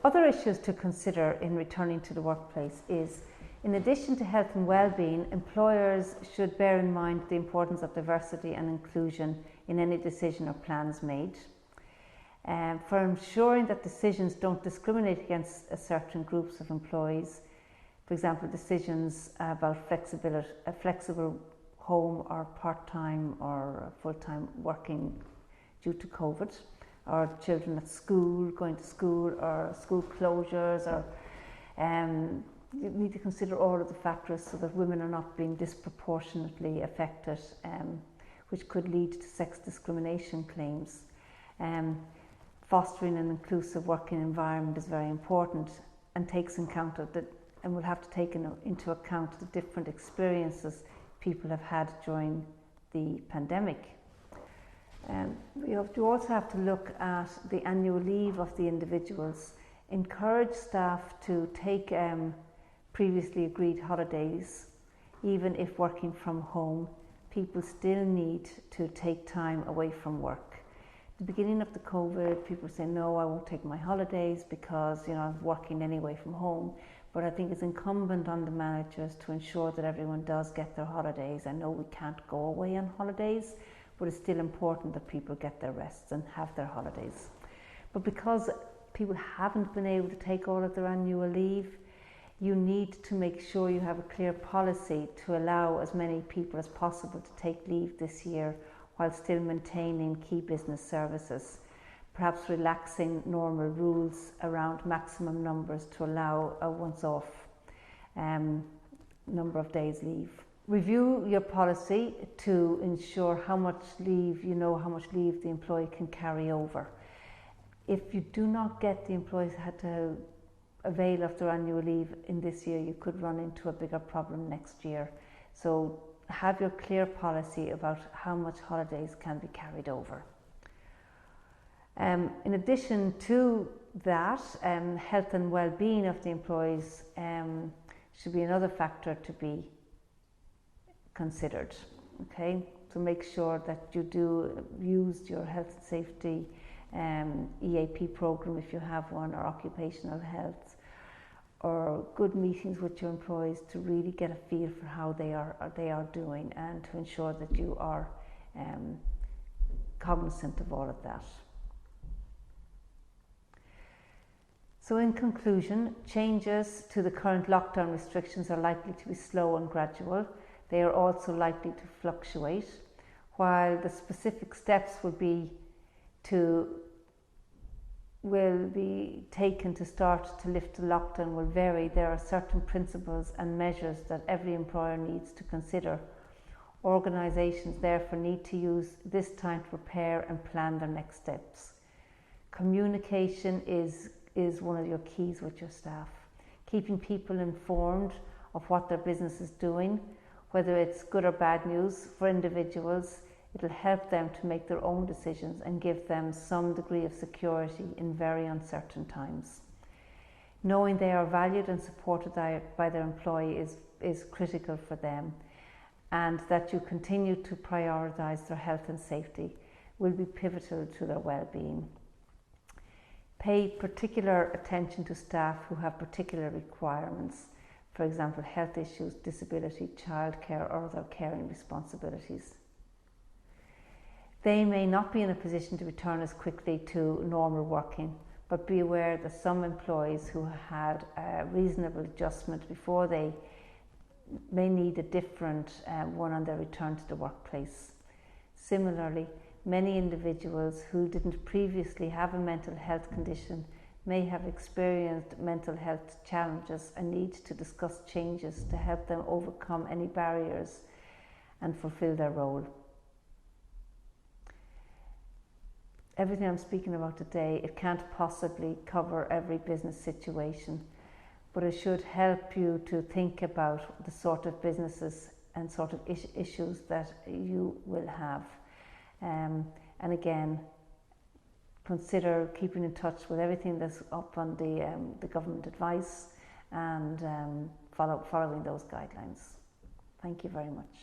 Other issues to consider in returning to the workplace is, in addition to health and well-being, employers should bear in mind the importance of diversity and inclusion in any decision or plans made. For ensuring that decisions don't discriminate against certain groups of employees, for example, decisions about a flexible home or part-time or full-time working due to COVID, or children at school, going to school, or school closures, or you need to consider all of the factors so that women are not being disproportionately affected, which could lead to sex discrimination claims. Fostering an inclusive working environment is very important and takes account of and will have to take into account the different experiences people have had during the pandemic. We also have to look at the annual leave of the individuals, encourage staff to take previously agreed holidays. Even if working from home, people still need to take time away from work. At the beginning of the COVID, people say, no, I won't take my holidays because I'm working anyway from home. But I think it's incumbent on the managers to ensure that everyone does get their holidays. I know we can't go away on holidays, but it's still important that people get their rests and have their holidays. But because people haven't been able to take all of their annual leave, you need to make sure you have a clear policy to allow as many people as possible to take leave this year while still maintaining key business services. Perhaps relaxing normal rules around maximum numbers to allow a once-off number of days leave. Review your policy to ensure how much leave the employee can carry over. If you do not get the employees had to avail of their annual leave in this year, you could run into a bigger problem next year. So have your clear policy about how much holidays can be carried over. In addition to that, health and well-being of the employees should be another factor to be considered. Okay, so make sure that you do use your health and safety EAP program if you have one, or occupational health, or good meetings with your employees to really get a feel for how they are doing, and to ensure that you are cognizant of all of that. So in conclusion, changes to the current lockdown restrictions are likely to be slow and gradual. They are also likely to fluctuate. While the specific steps will be taken to start to lift the lockdown will vary, there are certain principles and measures that every employer needs to consider. Organisations therefore need to use this time to prepare and plan their next steps. Communication is one of your keys with your staff. Keeping people informed of what their business is doing, whether it's good or bad news for individuals, it'll help them to make their own decisions and give them some degree of security in very uncertain times. Knowing they are valued and supported by their employee is critical for them, and that you continue to prioritise their health and safety will be pivotal to their well-being. Pay particular attention to staff who have particular requirements, for example, health issues, disability, childcare, or other caring responsibilities. They may not be in a position to return as quickly to normal working, but be aware that some employees who had a reasonable adjustment before they may need a different one on their return to the workplace. Similarly, many individuals who didn't previously have a mental health condition may have experienced mental health challenges and need to discuss changes to help them overcome any barriers and fulfill their role. Everything I'm speaking about today, it can't possibly cover every business situation, but it should help you to think about the sort of businesses and sort of issues that you will have. And again, consider keeping in touch with everything that's up on the government advice, and following those guidelines. Thank you very much.